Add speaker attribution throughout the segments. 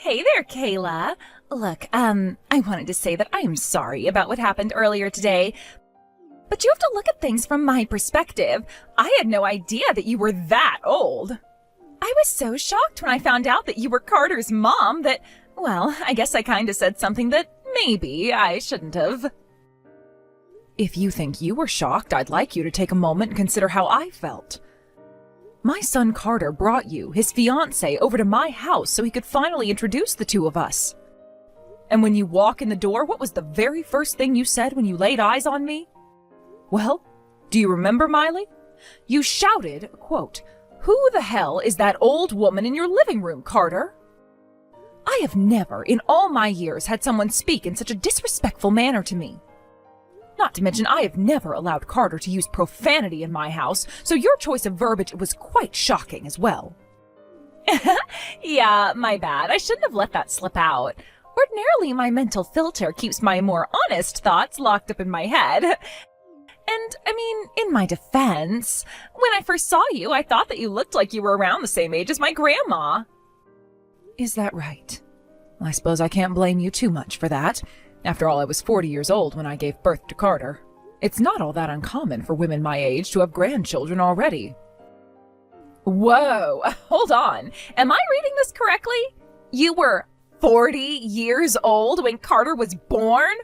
Speaker 1: Hey there, Kayla. Look, I wanted to say that I am sorry about what happened earlier today, but you have to look at things from my perspective. I had no idea that you were that old. I was so shocked when I found out that you were Carter's mom that, well, I guess I kinda said something that maybe I shouldn't have. If you think you were shocked, I'd like you to take a moment and consider how I felt. My son Carter brought you, his fiancée, over to my house so he could finally introduce the two of us. And when you walk in the door, what was the very first thing you said when you laid eyes on me? Well, do you remember, Miley? You shouted, quote, "Who the hell is that old woman in your living room, Carter?" I have never, in all my years, had someone speak in such a disrespectful manner to me. Not to mention, I have never allowed Carter to use profanity in my house, so your choice of verbiage was quite shocking as well. Yeah, my bad. I shouldn't have let that slip out. Ordinarily, my mental filter keeps my more honest thoughts locked up in my head. And, I mean, in my defense, when I first saw you, I thought that you looked like you were around the same age as my grandma. Is that right? I suppose I can't blame you too much for that. After all, I was 40 years old when I gave birth to Carter. It's not all that uncommon for women my age to have grandchildren already. Whoa, hold on. Am I reading this correctly? You were 40 years old when Carter was born?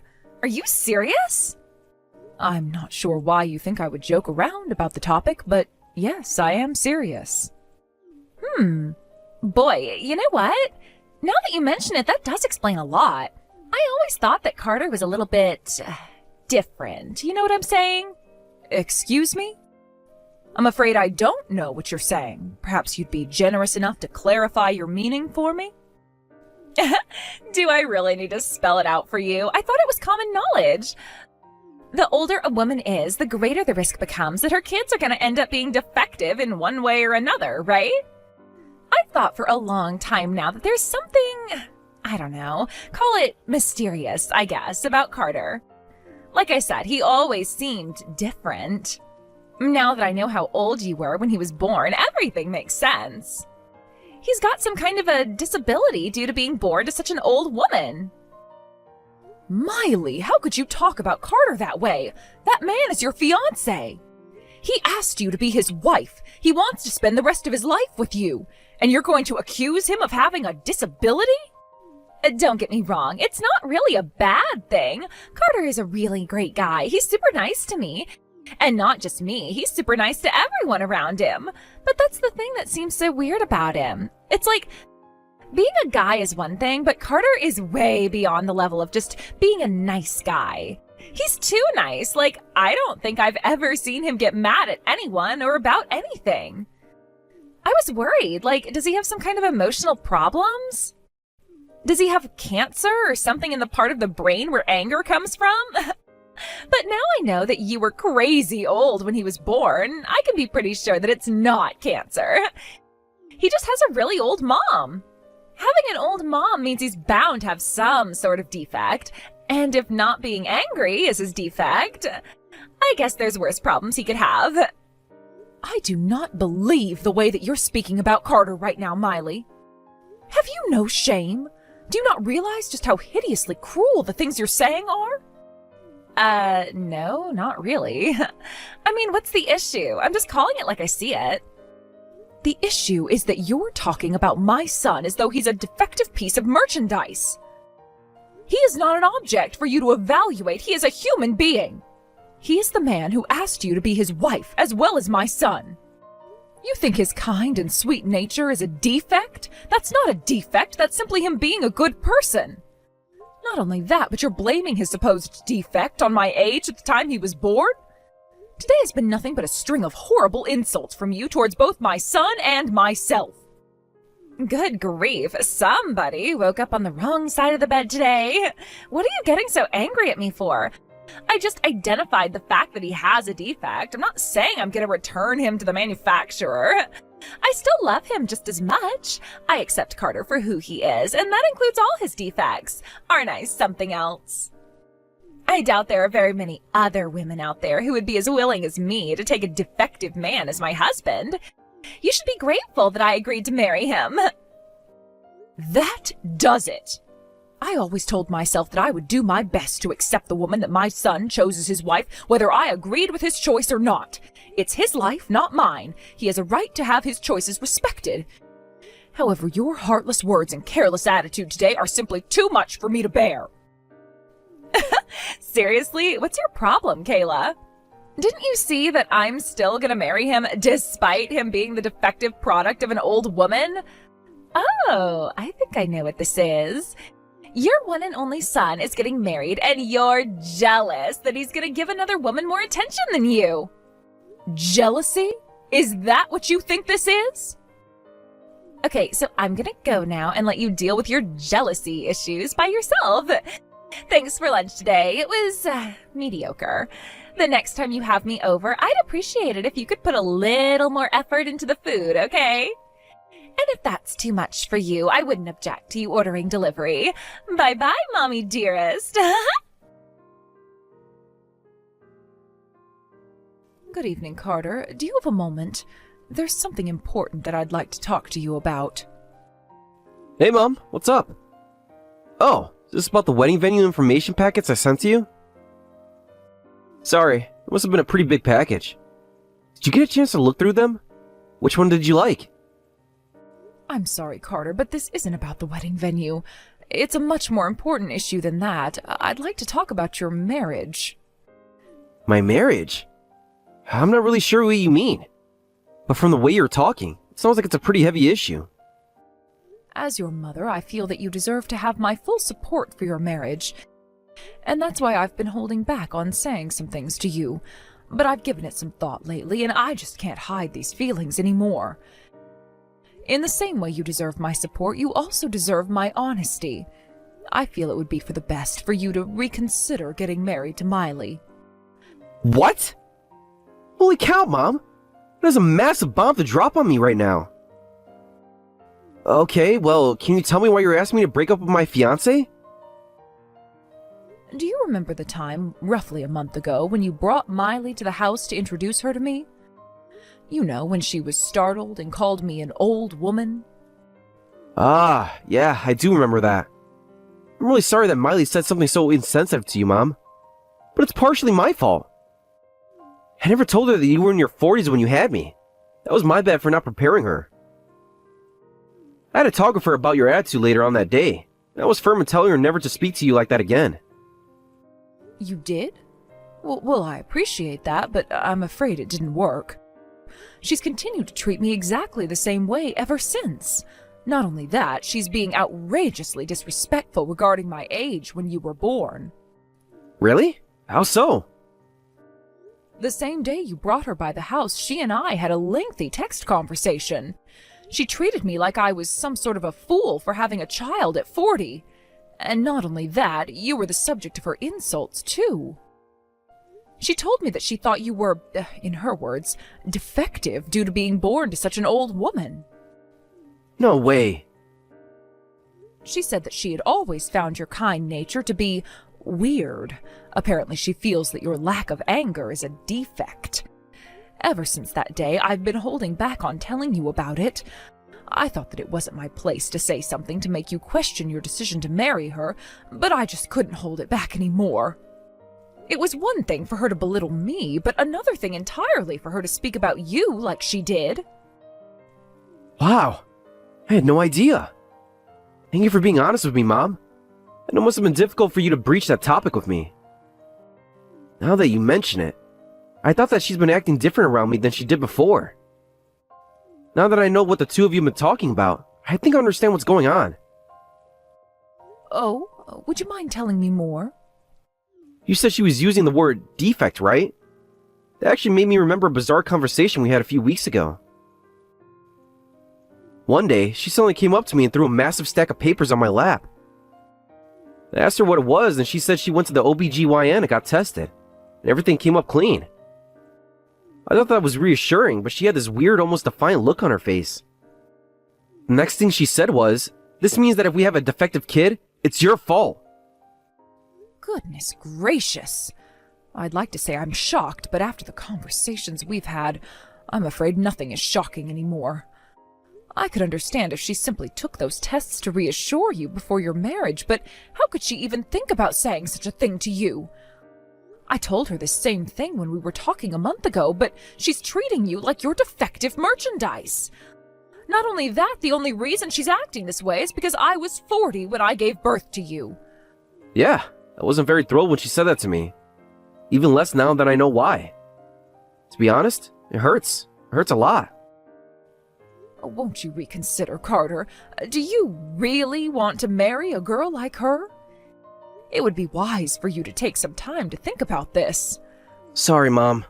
Speaker 1: Are you serious? I'm not sure why you think I would joke around about the topic, but yes, I am serious. Boy, you know what? Now that you mention it, that does explain a lot. I always thought that Carter was a little bit different. You know what I'm saying? Excuse me? I'm afraid I don't know what you're saying. Perhaps you'd be generous enough to clarify your meaning for me? Do I really need to spell it out for you? I thought it was common knowledge. The older a woman is, the greater the risk becomes that her kids are going to end up being defective in one way or another, right? I've thought for a long time now that there's something, I don't know, call it mysterious, I guess, about Carter. Like I said, he always seemed different. Now that I know how old you were when he was born, everything makes sense. He's got some kind of a disability due to being born to such an old woman. Miley, how could you talk about Carter that way? That man is your fiancé. He asked you to be his wife. He wants to spend the rest of his life with you. And you're going to accuse him of having a disability? Don't get me wrong, it's not really a bad thing. Carter is a really great guy. He's super nice to me. And not just me, he's super nice to everyone around him. But that's the thing that seems so weird about him. It's like, being a guy is one thing, but Carter is way beyond the level of just being a nice guy. He's too nice. Like, I don't think I've ever seen him get mad at anyone or about anything. I was worried, like, does he have some kind of emotional problems? Does he have cancer or something in the part of the brain where anger comes from? But now I know that you were crazy old when he was born. I can be pretty sure that it's not cancer. He just has a really old mom. Having an old mom means he's bound to have some sort of defect. And if not being angry is his defect, I guess there's worse problems he could have. I do not believe the way that you're speaking about Carter right now, Miley. Have you no shame? Do you not realize just how hideously cruel the things you're saying are? No, not really. I mean, what's the issue? I'm just calling it like I see it. The issue is that you're talking about my son as though he's a defective piece of merchandise. He is not an object for you to evaluate. He is a human being. He is the man who asked you to be his wife as well as my son. You think his kind and sweet nature is a defect? That's not a defect. That's simply him being a good person. Not only that, but you're blaming his supposed defect on my age at the time he was born? Today has been nothing but a string of horrible insults from you towards both my son and myself. Good grief, somebody woke up on the wrong side of the bed today. What are you getting so angry at me for? I just identified the fact that he has a defect. I'm not saying I'm going to return him to the manufacturer. I still love him just as much. I accept Carter for who he is, and that includes all his defects. Aren't I something else? I doubt there are very many other women out there who would be as willing as me to take a defective man as my husband. You should be grateful that I agreed to marry him. That does it. I always told myself that I would do my best to accept the woman that my son chose as his wife, whether I agreed with his choice or not. It's his life, not mine. He has a right to have his choices respected. However, your heartless words and careless attitude today are simply too much for me to bear. Seriously, what's your problem, Kayla? Didn't you see that I'm still gonna marry him despite him being the defective product of an old woman? Oh, I think I know what this is. Your one and only son is getting married, and you're jealous that he's gonna give another woman more attention than you. Jealousy? Is that what you think this is? Okay, so I'm gonna go now and let you deal with your jealousy issues by yourself. Thanks for lunch today. It was mediocre. The next time you have me over, I'd appreciate it if you could put a little more effort into the food, okay? And if that's too much for you, I wouldn't object to you ordering delivery. Bye-bye, Mommy dearest. Good evening, Carter. Do you have a moment? There's something important that I'd like to talk to you about.
Speaker 2: Hey, Mom. What's up? Oh, is this about the wedding venue information packets I sent to you? Sorry, it must have been a pretty big package. Did you get a chance to look through them? Which one did you like?
Speaker 1: I'm sorry, Carter, but this isn't about the wedding venue. It's a much more important issue than that. I'd like to talk about your marriage.
Speaker 2: My marriage? I'm not really sure what you mean. But from the way you're talking, it sounds like it's a pretty heavy issue.
Speaker 1: As your mother, I feel that you deserve to have my full support for your marriage. And that's why I've been holding back on saying some things to you. But I've given it some thought lately, and I just can't hide these feelings anymore. In the same way you deserve my support, you also deserve my honesty. I feel it would be for the best for you to reconsider getting married to Miley.
Speaker 2: What? Holy cow, Mom! There's a massive bomb to drop on me right now. Okay, well, can you tell me why you're asking me to break up with my fiancé?
Speaker 1: Do you remember the time, roughly a month ago, when you brought Miley to the house to introduce her to me? You know, when she was startled and called me an old woman?
Speaker 2: Ah, yeah, I do remember that. I'm really sorry that Miley said something so insensitive to you, Mom. But it's partially my fault. I never told her that you were in your 40s when you had me. That was my bad for not preparing her. I had a talk with her about your attitude later on that day. I was firm in telling her never to speak to you like that again.
Speaker 1: You did? Well, I appreciate that, but I'm afraid it didn't work. She's continued to treat me exactly the same way ever since. Not only that, she's being outrageously disrespectful regarding my age when you were born.
Speaker 2: Really? How so?
Speaker 1: The same day you brought her by the house, she and I had a lengthy text conversation. She treated me like I was some sort of a fool for having a child at 40. And not only that, you were the subject of her insults, too. She told me that she thought you were, in her words, defective due to being born to such an old woman.
Speaker 2: No way.
Speaker 1: She said that she had always found your kind nature to be weird. Apparently she feels that your lack of anger is a defect. Ever since that day, I've been holding back on telling you about it. I thought that it wasn't my place to say something to make you question your decision to marry her, but I just couldn't hold it back anymore. It was one thing for her to belittle me, but another thing entirely for her to speak about you like she did.
Speaker 2: Wow. I had no idea. Thank you for being honest with me, Mom. I know it must have been difficult for you to breach that topic with me. Now that you mention it, I thought that she's been acting different around me than she did before. Now that I know what the two of you have been talking about, I think I understand what's going on.
Speaker 1: Oh, would you mind telling me more?
Speaker 2: You said she was using the word defect, right? That actually made me remember a bizarre conversation we had a few weeks ago. One day, she suddenly came up to me and threw a massive stack of papers on my lap. I asked her what it was, and she said she went to the OBGYN and got tested, and everything came up clean. I thought that was reassuring, but she had this weird, almost defiant look on her face. The next thing she said was, "This means that if we have a defective kid, it's your fault."
Speaker 1: Goodness gracious. I'd like to say I'm shocked, but after the conversations we've had, I'm afraid nothing is shocking anymore. I could understand if she simply took those tests to reassure you before your marriage, but how could she even think about saying such a thing to you? I told her the same thing when we were talking a month ago, but she's treating you like you're defective merchandise. Not only that, the only reason she's acting this way is because I was 40 when I gave birth to you.
Speaker 2: Yeah, I wasn't very thrilled when she said that to me. Even less now that I know why. To be honest, it hurts. It hurts a lot.
Speaker 1: Won't you reconsider, Carter? Do you really want to marry a girl like her? It would be wise for you to take some time to think about this.
Speaker 2: Sorry, Mom.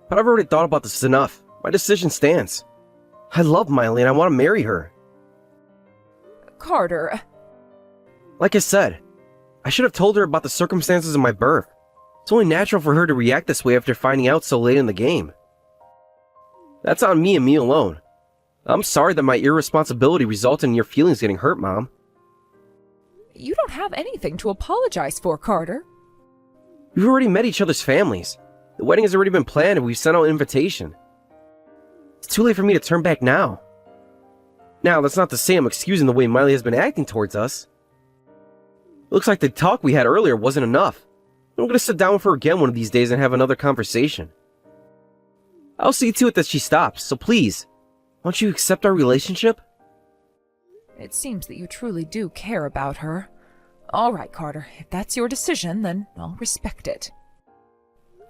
Speaker 2: But I've already thought about this enough. My decision stands. I love Miley and I want to marry her.
Speaker 1: Carter.
Speaker 2: Like I said, I should have told her about the circumstances of my birth. It's only natural for her to react this way after finding out so late in the game. That's on me and me alone. I'm sorry that my irresponsibility resulted in your feelings getting hurt, Mom.
Speaker 1: You don't have anything to apologize for, Carter.
Speaker 2: We've already met each other's families. The wedding has already been planned and we've sent out an invitation. It's too late for me to turn back now. Now, that's not to say I'm excusing the way Miley has been acting towards us. It looks like the talk we had earlier wasn't enough. I'm gonna sit down with her again one of these days and have another conversation. I'll see to it that she stops, so please, won't you accept our relationship?
Speaker 1: It seems that you truly do care about her. All right, Carter, if that's your decision, then I'll respect it.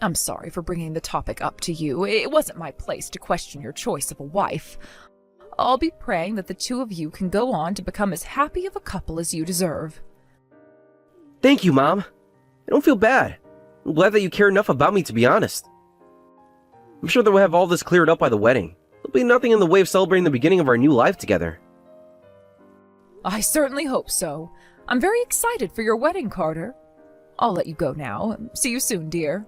Speaker 1: I'm sorry for bringing the topic up to you. It wasn't my place to question your choice of a wife. I'll be praying that the two of you can go on to become as happy of a couple as you deserve.
Speaker 2: Thank you, Mom. I don't feel bad. I'm glad that you care enough about me, to be honest. I'm sure that we'll have all this cleared up by the wedding. There'll be nothing in the way of celebrating the beginning of our new life together.
Speaker 1: I certainly hope so. I'm very excited for your wedding, Carter. I'll let you go now. See you soon, dear.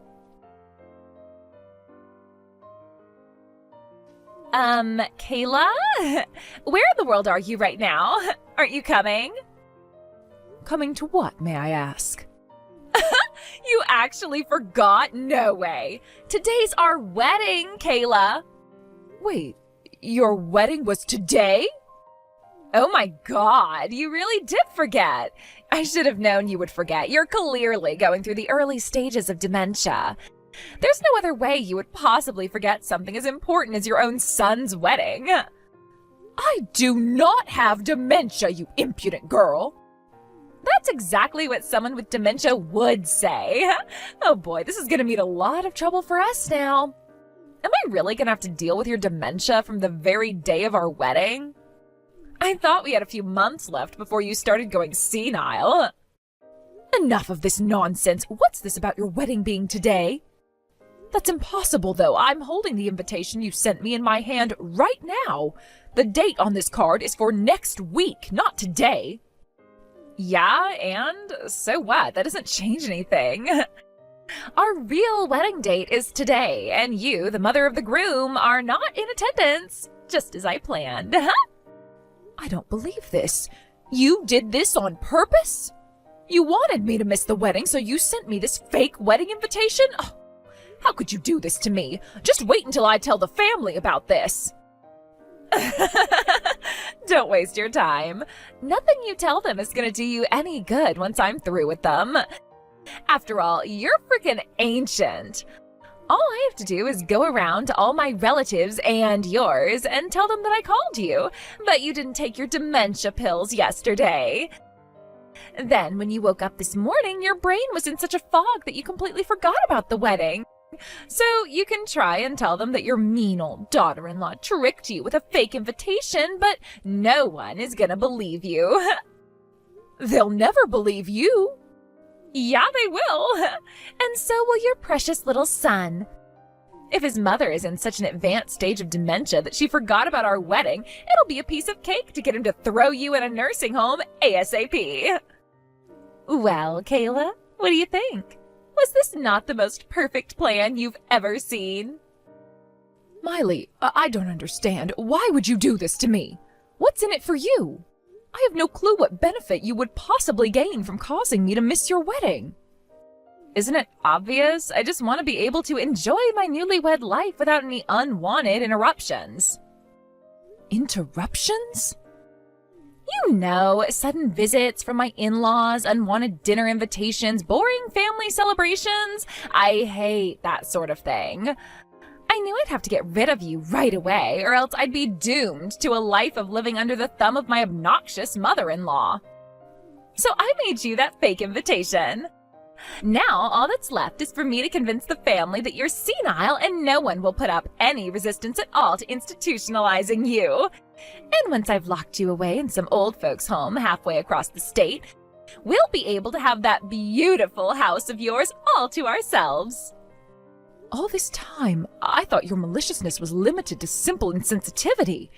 Speaker 1: Kayla? Where in the world are you right now? Aren't you coming? Coming to what, may I ask? You actually forgot? No way. Today's our wedding, Kayla. Wait, your wedding was today? Oh my god, you really did forget. I should have known you would forget. You're clearly going through the early stages of dementia. There's no other way you would possibly forget something as important as your own son's wedding. I do not have dementia, you impudent girl. That's exactly what someone with dementia would say. Oh boy, this is gonna mean a lot of trouble for us now. Am I really gonna have to deal with your dementia from the very day of our wedding? I thought we had a few months left before you started going senile. Enough of this nonsense. What's this about your wedding being today? That's impossible, though. I'm holding the invitation you sent me in my hand right now. The date on this card is for next week, not today. Yeah, and so what? That doesn't change anything. Our real wedding date is today, and you, the mother of the groom, are not in attendance, just as I planned. I don't believe this. You did this on purpose? You wanted me to miss the wedding, so you sent me this fake wedding invitation? Oh, how could you do this to me? Just wait until I tell the family about this. Don't waste your time. Nothing you tell them is gonna do you any good once I'm through with them. After all, you're freaking ancient. All I have to do is go around to all my relatives and yours and tell them that I called you, but you didn't take your dementia pills yesterday. Then, when you woke up this morning, your brain was in such a fog that you completely forgot about the wedding. So you can try and tell them that your mean old daughter-in-law tricked you with a fake invitation, but no one is gonna believe you. They'll never believe you. Yeah, they will. And so will your precious little son. If his mother is in such an advanced stage of dementia that she forgot about our wedding, it'll be a piece of cake to get him to throw you in a nursing home ASAP. Well, Kayla, what do you think? Was this not the most perfect plan you've ever seen? Miley, I don't understand. Why would you do this to me? What's in it for you? I have no clue what benefit you would possibly gain from causing me to miss your wedding. Isn't it obvious? I just want to be able to enjoy my newlywed life without any unwanted interruptions. Interruptions? You know, sudden visits from my in-laws, unwanted dinner invitations, boring family celebrations. I hate that sort of thing. I knew I'd have to get rid of you right away, or else I'd be doomed to a life of living under the thumb of my obnoxious mother-in-law. So I made you that fake invitation. Now all that's left is for me to convince the family that you're senile and no one will put up any resistance at all to institutionalizing you. And once I've locked you away in some old folks' home halfway across the state, we'll be able to have that beautiful house of yours all to ourselves. All this time, I thought your maliciousness was limited to simple insensitivity.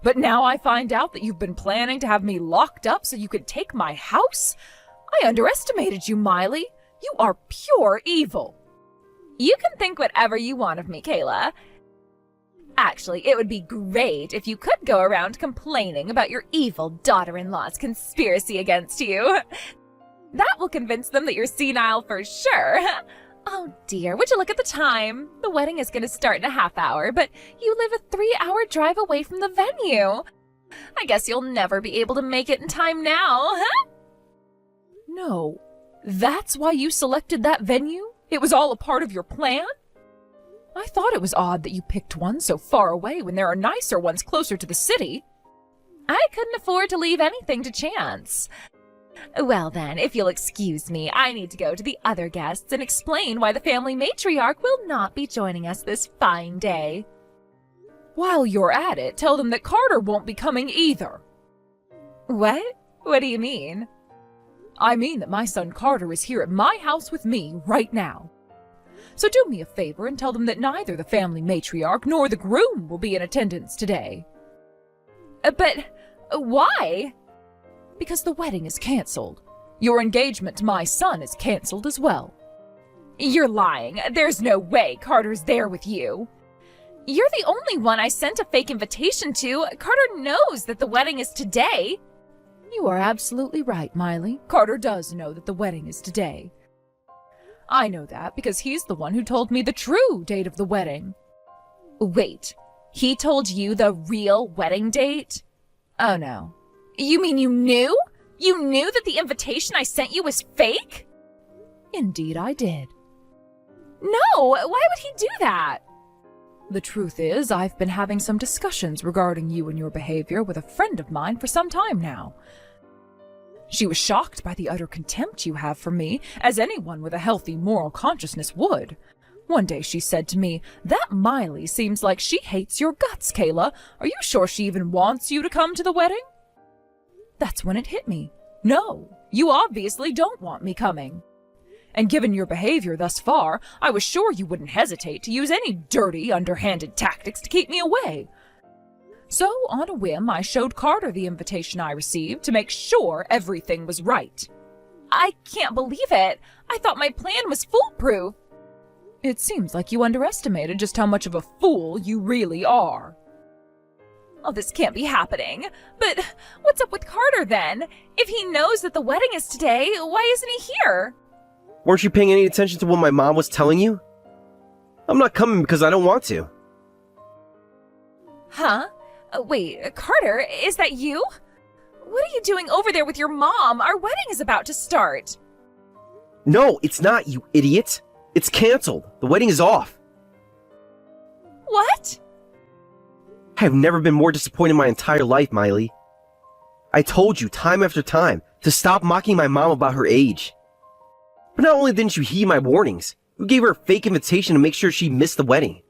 Speaker 1: But now I find out that you've been planning to have me locked up so you could take my house? I underestimated you, Miley. You are pure evil. You can think whatever you want of me, Kayla. Actually, it would be great if you could go around complaining about your evil daughter-in-law's conspiracy against you. That will convince them that you're senile for sure. Oh dear, would you look at the time? The wedding is going to start in a half hour, but you live a 3-hour drive away from the venue. I guess you'll never be able to make it in time now, huh? No, that's why you selected that venue? It was all a part of your plan? I thought it was odd that you picked one so far away when there are nicer ones closer to the city. I couldn't afford to leave anything to chance. Well then, if you'll excuse me, I need to go to the other guests and explain why the family matriarch will not be joining us this fine day. While you're at it, tell them that Carter won't be coming either. What? What do you mean? I mean that my son Carter is here at my house with me right now. So do me a favor and tell them that neither the family matriarch nor the groom will be in attendance today. But why? Because the wedding is canceled. Your engagement to my son is canceled as well. You're lying. There's no way Carter's there with you. You're the only one I sent a fake invitation to. Carter knows that the wedding is today. You are absolutely right, Miley. Carter does know that the wedding is today. I know that because he's the one who told me the true date of the wedding. Wait, he told you the real wedding date? Oh no. You mean you knew? You knew that the invitation I sent you was fake? Indeed I did. No, why would he do that? The truth is, I've been having some discussions regarding you and your behavior with a friend of mine for some time now. She was shocked by the utter contempt you have for me, as anyone with a healthy moral consciousness would. One day she said to me, "That Miley seems like she hates your guts, Kayla. Are you sure she even wants you to come to the wedding?" That's when it hit me. No, you obviously don't want me coming. And given your behavior thus far, I was sure you wouldn't hesitate to use any dirty, underhanded tactics to keep me away. So, on a whim, I showed Carter the invitation I received to make sure everything was right. I can't believe it. I thought my plan was foolproof. It seems like you underestimated just how much of a fool you really are. Oh, this can't be happening. But what's up with Carter then? If he knows that the wedding is today, why isn't he here?
Speaker 2: Weren't you paying any attention to what my mom was telling you? I'm not coming because I don't want to.
Speaker 1: Huh? Wait, Carter, is that you? What are you doing over there with your mom? Our wedding is about to start.
Speaker 2: No, it's not, you idiot. It's canceled. The wedding is off.
Speaker 1: What?
Speaker 2: I have never been more disappointed in my entire life, Miley. I told you time after time to stop mocking my mom about her age. But not only didn't you heed my warnings, you gave her a fake invitation to make sure she missed the wedding.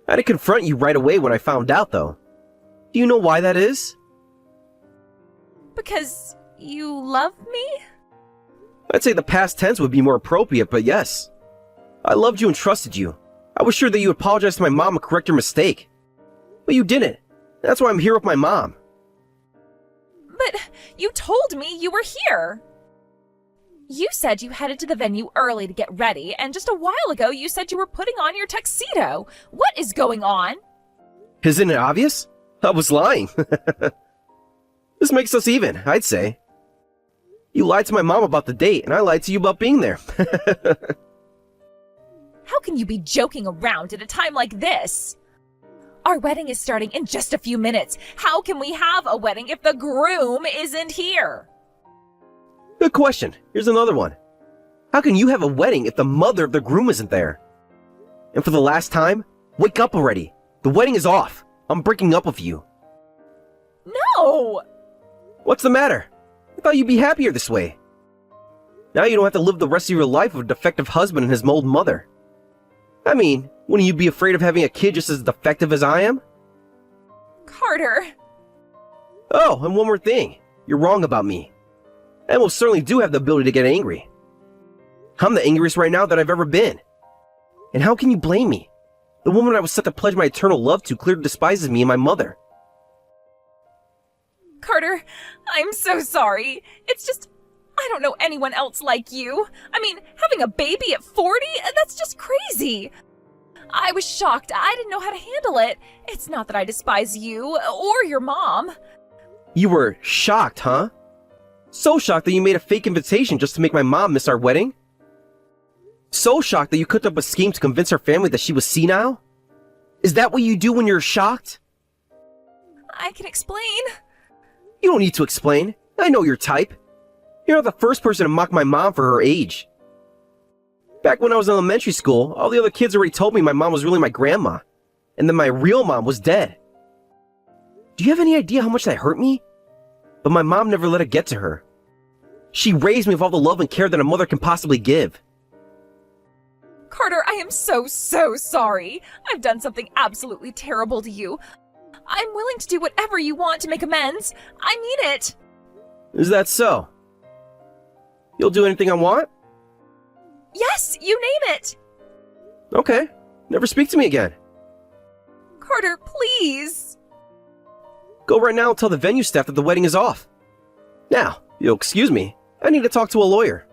Speaker 2: I had to confront you right away when I found out, though. Do you know why that is?
Speaker 1: Because you love me?
Speaker 2: I'd say the past tense would be more appropriate, but yes. I loved you and trusted you. I was sure that you would apologize to my mom and correct your mistake. But you didn't. That's why I'm here with my mom.
Speaker 1: But you told me you were here. You said you headed to the venue early to get ready, and just a while ago you said you were putting on your tuxedo. What is going on?
Speaker 2: Isn't it obvious? I was lying. This makes us even, I'd say. You lied to my mom about the date, and I lied to you about being there.
Speaker 1: How can you be joking around at a time like this? Our wedding is starting in just a few minutes. How can we have a wedding if the groom isn't here?
Speaker 2: Good question. Here's another one. How can you have a wedding if the mother of the groom isn't there? And for the last time, wake up already. The wedding is off. I'm breaking up with you.
Speaker 1: No!
Speaker 2: What's the matter? I thought you'd be happier this way. Now you don't have to live the rest of your life with a defective husband and his mold mother. I mean, wouldn't you be afraid of having a kid just as defective as I am?
Speaker 1: Carter.
Speaker 2: Oh, and one more thing. You're wrong about me. I most certainly do have the ability to get angry. I'm the angriest right now that I've ever been. And how can you blame me? The woman I was set to pledge my eternal love to clearly despises me and my mother.
Speaker 1: Carter, I'm so sorry. It's just, I don't know anyone else like you. I mean, having a baby at 40? That's just crazy. I was shocked. I didn't know how to handle it. It's not that I despise you or your mom.
Speaker 2: You were shocked, huh? So shocked that you made a fake invitation just to make my mom miss our wedding? So shocked that you cooked up a scheme to convince her family that she was senile? Is that what you do when you're shocked?
Speaker 1: I can explain.
Speaker 2: You don't need to explain. I know your type. You're not the first person to mock my mom for her age. Back when I was in elementary school, all the other kids already told me my mom was really my grandma, and that my real mom was dead. Do you have any idea how much that hurt me? But my mom never let it get to her. She raised me with all the love and care that a mother can possibly give.
Speaker 1: Carter, I am so sorry. I've done something absolutely terrible to you. I'm willing to do whatever you want to make amends. I mean it.
Speaker 2: Is that so? You'll do anything I want?
Speaker 1: Yes, you name it.
Speaker 2: Okay. Never speak to me again.
Speaker 1: Carter, please.
Speaker 2: Go right now and tell the venue staff that the wedding is off. Now, you'll excuse me. I need to talk to a lawyer.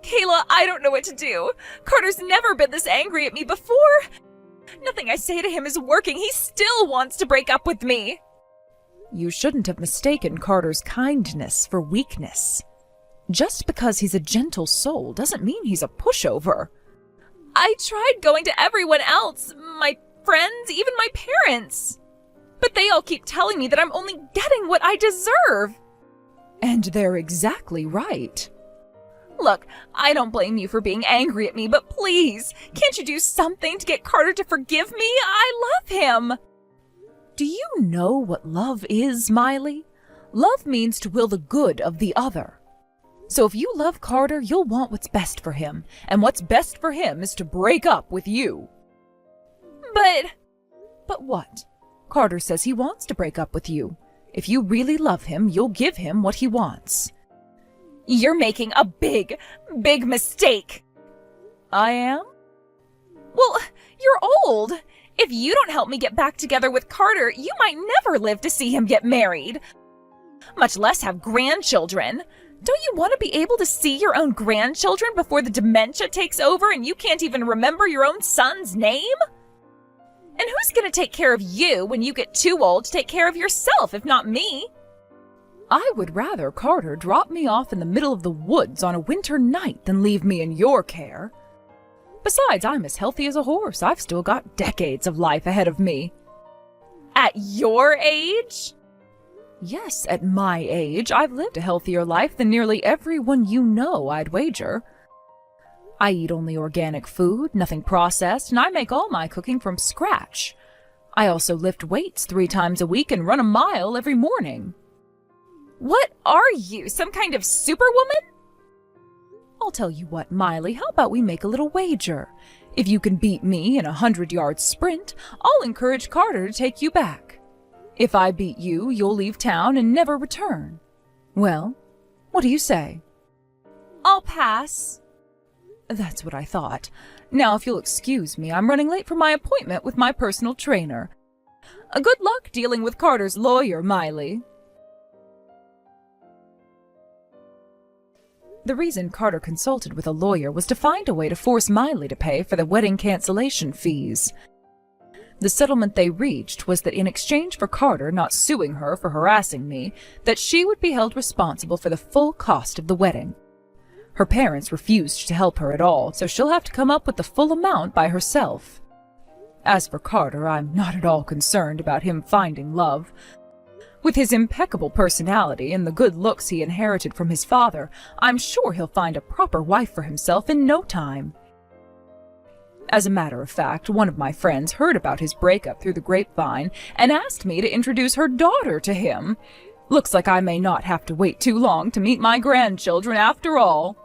Speaker 1: Kayla, I don't know what to do. Carter's never been this angry at me before. Nothing I say to him is working. He still wants to break up with me.
Speaker 3: You shouldn't have mistaken Carter's kindness for weakness. Just because he's a gentle soul doesn't mean he's a pushover.
Speaker 1: I tried going to everyone else, my friends, even my parents. But they all keep telling me that I'm only getting what I deserve.
Speaker 3: And they're exactly right.
Speaker 1: Look, I don't blame you for being angry at me, but please, can't you do something to get Carter to forgive me? I love him.
Speaker 3: Do you know what love is, Miley? Love means to will the good of the other. So if you love Carter, you'll want what's best for him, and what's best for him is to break up with you.
Speaker 1: But
Speaker 3: what? Carter says he wants to break up with you. If you really love him, you'll give him what he wants.
Speaker 1: You're making a big mistake.
Speaker 3: I am?
Speaker 1: Well, you're old. If you don't help me get back together with Carter, you might never live to see him get married, much less have grandchildren. Don't you want to be able to see your own grandchildren before the dementia takes over and you can't even remember your own son's name? And who's going to take care of you when you get too old to take care of yourself, if not me?
Speaker 3: I would rather Carter drop me off in the middle of the woods on a winter night than leave me in your care. Besides, I'm as healthy as a horse. I've still got decades of life ahead of me.
Speaker 1: At your age?
Speaker 3: Yes, at my age, I've lived a healthier life than nearly everyone you know, I'd wager. I eat only organic food, nothing processed, and I make all my cooking from scratch. I also lift weights 3 times a week and run a mile every morning.
Speaker 1: What are you, some kind of superwoman?
Speaker 3: I'll tell you what, Miley, how about we make a little wager? If you can beat me in a 100-yard sprint, I'll encourage Carter to take you back. If I beat you, you'll leave town and never return. Well, what do you say?
Speaker 1: I'll pass.
Speaker 3: That's what I thought. Now, if you'll excuse me, I'm running late for my appointment with my personal trainer. Good luck dealing with Carter's lawyer, Miley. The reason Carter consulted with a lawyer was to find a way to force Miley to pay for the wedding cancellation fees. The settlement they reached was that in exchange for Carter not suing her for harassing me, that she would be held responsible for the full cost of the wedding. Her parents refused to help her at all, so she'll have to come up with the full amount by herself. As for Carter, I'm not at all concerned about him finding love. With his impeccable personality and the good looks he inherited from his father, I'm sure he'll find a proper wife for himself in no time. As a matter of fact, one of my friends heard about his breakup through the grapevine and asked me to introduce her daughter to him. Looks like I may not have to wait too long to meet my grandchildren after all.